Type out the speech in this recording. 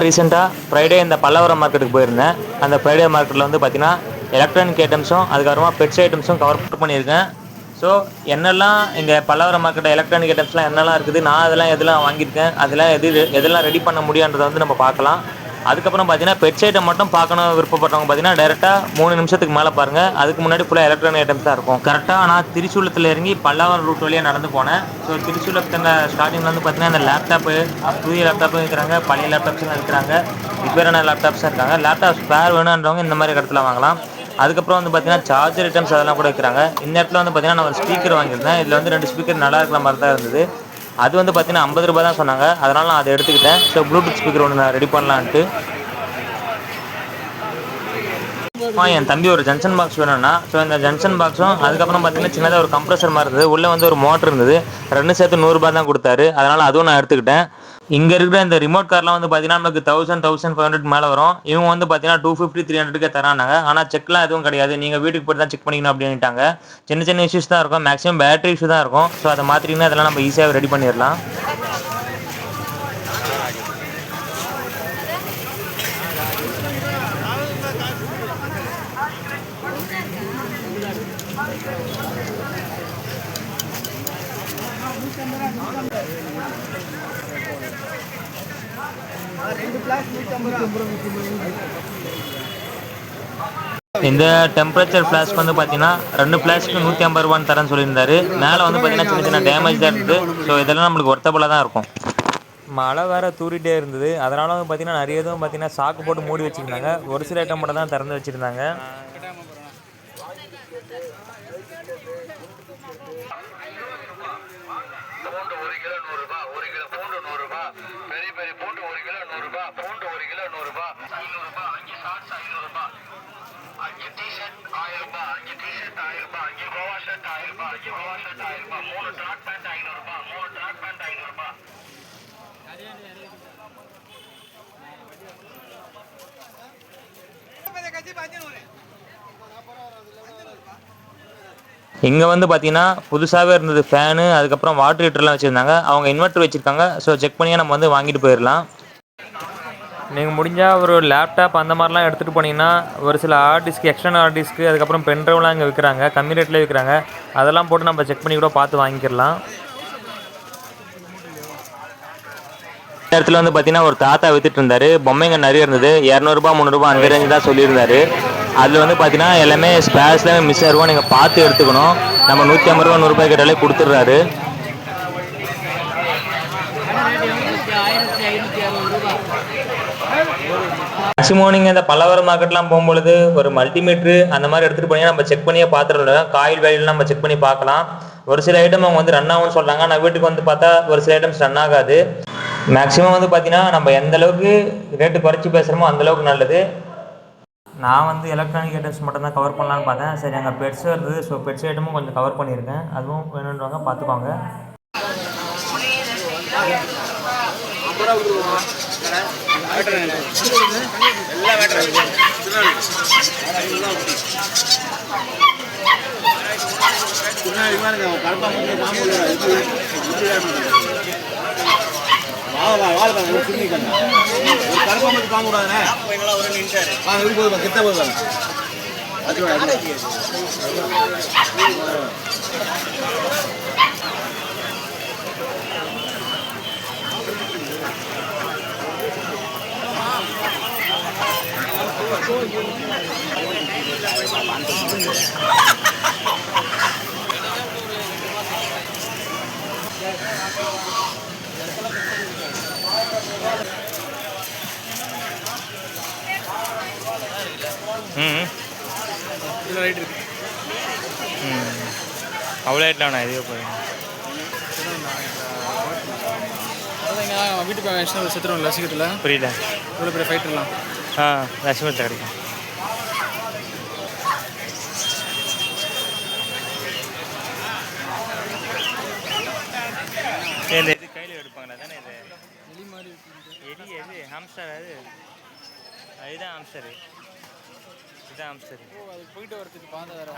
ரீசெண்டாக ஃப்ரைடே இந்த பல்லவரம் மார்க்கெட்டுக்கு போயிருந்தேன். அந்த ஃப்ரைடே மார்க்கெட்டில் வந்து பார்த்தீங்கன்னா எலக்ட்ரானிக் ஐட்டம்ஸும் அதுக்கப்புறமா பெட்ஸ் ஐட்டம்ஸும் கவர் பண்ணியிருக்கேன். ஸோ என்னெல்லாம் இங்கே பல்லவரம் மார்க்கெட்டில் எலக்ட்ரானிக் ஐட்டம்ஸ்லாம் என்னெல்லாம் இருக்குது, நான் அதெல்லாம் எதெல்லாம் வாங்கியிருக்கேன், அதெல்லாம் எதெல்லாம் ரெடி பண்ண முடியுன்றதை வந்து நம்ம பார்க்கலாம். அதுக்கப்புறம் பார்த்தீங்கன்னா பெட்ஸ் ஐட்டம் மட்டும் பார்க்கணும் விருப்பப்பட்டவங்க பார்த்தீங்கன்னா டேரெக்டாக 3 நிமிஷத்துக்கு மேலே பாருங்கள். அதுக்கு முன்னாடி ஃபுல்லாக எலக்ட்ரானிக் ஐட்டம்ஸ் தான் இருக்கும். கரெக்டாக நான் திரிசூலத்தில் இறங்கி பல்லவரம் ரூட் வழியாக நடந்து போனேன். ஸோ திரிசூலத்தில் ஸ்டார்டிங்கில் வந்து பார்த்தீங்கன்னா இந்த லேப்டாப்பு, புதிய லேப்டாப்பும் இருக்கிறாங்க, பழைய லேப்டாப்ஸும் இருக்கிறாங்க, ரிப்பேரான லேப்டாப்ஸும் இருக்காங்க. லேப்டாப் ஸ்பேர் வேணுன்றவங்க இந்த மாதிரி இடத்துல வாங்கலாம். அதுக்கப்புறம் வந்து பார்த்தீங்கன்னா சார்ஜர் ஐட்டம்ஸ் அதெல்லாம் கூட இருக்கிறாங்க. இந்த இடத்துல வந்து பார்த்தீங்கன்னா நான் ஒரு ஸ்பீக்கர் வாங்கியிருந்தேன். இதில் வந்து 2 ஸ்பீக்கர் நல்லா இருக்கிற மாதிரி தான் இருந்தது. அது வந்து பார்த்தீங்கன்னா ரூ. 50 தான் சொன்னாங்க. அதனால் நான் அதை எடுத்துக்கிட்டேன். ஸோ ப்ளூடூத் ஸ்பீக்கர் ஒன்று நான் ரெடி பண்ணலான்ட்டு என் தம்பி ஒரு ஜங்ஷன் பாக்ஸ் வேணும்னா, ஸோ இந்த ஜங்ஷன் பாக்ஸும் அதுக்கப்புறம் பார்த்தீங்கன்னா சின்னதாக ஒரு கம்ப்ரஸர் மாதிரி இருந்தது, உள்ளே வந்து ஒரு மோட்டர் இருந்தது, 2 சேர்த்து ரூ. 100 தான் கொடுத்தாரு. அதனால் அதுவும் நான் எடுத்துக்கிட்டேன். இங்கே இருக்கிற இந்த ரிமோட் கார்லாம் வந்து பார்த்தீங்கன்னா நமக்கு 1500 மேலே வரும். இவங்க வந்து பார்த்தீங்கன்னா 250 300 தரானாங்க. ஆனால் செக்லாம் எதுவும் கிடையாது, நீங்கள் வீட்டுக்கு போய்ட்டு தான் செக் பண்ணிக்கணும் அப்படின்ட்டாங்க. சின்ன சின்ன இஷ்யூஸ் தான் இருக்கும், மேக்ஸிமம் பேட்டரி இஷ்யூ தான் இருக்கும். ஸோ அதை மாற்றிங்கன்னா அதெல்லாம் நம்ம ஈஸியாக ரெடி பண்ணிடலாம். இந்த டெம்பரேச்சர் ஃப்ளாஸ்க் வந்து பார்த்தீங்கன்னா 2 ஃப்ளாஸ்க்கு ரூ. 150 தரேன்னு சொல்லியிருந்தாரு. மேலே வந்து பார்த்தீங்கன்னா சின்ன சின்ன டேமேஜ் தான் இருந்தது. ஸோ இதெல்லாம் நம்மளுக்கு ஒர்த்தபுளாக தான் இருக்கும். மழை வேறு தூரிட்டே இருந்தது. அதனால் வந்து பார்த்தீங்கன்னா நிறைய இதுவும் பார்த்தீங்கன்னா சாக்கு போட்டு மூடி வச்சுருந்தாங்க. ஒரு சில ஐட்டம் மட்டும் தான் திறந்து வச்சுருந்தாங்க. இங்கே வந்து பார்த்தீங்கன்னா புதுசாகவே இருந்தது ஃபேனு, அதுக்கப்புறம் வாட்டர் ஹீட்டர்லாம் வச்சுருந்தாங்க. அவங்க இன்வெர்ட்டர் வச்சுருக்காங்க. ஸோ செக் பண்ணியே நம்ம வந்து வாங்கிட்டு போயிடலாம். நீங்கள் முடிஞ்சால் ஒரு லேப்டாப் அந்த மாதிரிலாம் எடுத்துகிட்டு போனீங்கன்னா ஒரு சில hard disk, external hard disc, அதுக்கப்புறம் பென்ட்ரைவ்லாம் இங்கே விற்கிறாங்க, கம்மி ரேட்டில் விற்கிறாங்க. அதெல்லாம் போட்டு நம்ம செக் பண்ணி கூட பார்த்து வாங்கிக்கலாம். இந்த இடத்துல வந்து பார்த்தீங்கன்னா ஒரு தாத்தா வித்துட்டு இருந்தார். பொம்மைங்க நிறைய இருந்தது. 200 300 அந்த ரேஞ்சு தான் சொல்லியிருந்தாரு. அதில் வந்து பார்த்தீங்கன்னா எல்லாமே ஸ்பேர்ஸ்லாம் மிஸ் ஆகிருவோம், நீங்கள் பார்த்து எடுத்துக்கணும். நம்ம ரூ. 150 கேட்டாலே கொடுத்துட்றாரு. மேக்ஸிமம் நீங்கள் இந்த பல்லவரம் மார்க்கெட்லாம் போகும்பொழுது ஒரு மல்டிமீட்ரு அந்த மாதிரி எடுத்துகிட்டு போனீங்கன்னா நம்ம செக் பண்ணியே பார்த்துருவோம். காயில் வேலையில் நம்ம செக் பண்ணி பார்க்கலாம். ஒரு சில ஐட்டம் அவங்க வந்து ரன் ஆகும்னு சொல்கிறாங்க. ஆனால் வீட்டுக்கு வந்து பார்த்தா ஒரு சில ஐட்டம்ஸ் ரன் ஆகாது. மேக்ஸிமம் வந்து பார்த்தீங்கன்னா நம்ம எந்தளவுக்கு ரேட்டு குறைச்சி பேசுகிறோமோ அந்தளவுக்கு நல்லது. நான் வந்து எலக்ட்ரானிக் ஐட்டம்ஸ் மட்டும் தான் கவர் பண்ணலான்னு பார்த்தேன். சரி, அங்கே பெட்ஸ் வருது. ஸோ பெட்ஸ் ஐட்டமும் கொஞ்சம் கவர் பண்ணியிருக்கேன். அதுவும் வேணுன்றவங்க பார்த்துக்கோங்க. அவ்வளோ ஆயிட்டலாம் இதே போய் வீட்டுக்கு செத்துருவோம்ல சீக்கிரத்தில். புரியல, இவ்வளோ பெரிய ஃபைட்டுலாம் ரஷ்மத்தில் கிடைக்கும். இந்த இது கையில் எடுப்பாங்களா தானே? இது எலி மாதிரி எலி, எது ஹாம்ஸ்டர்? அதுதான் ஹாம்ஸ்டரு. இதுதான் ஹாம்ஸ்டர். ஓ, அது போயிட்டு வரதுக்கு பாதை வேறு.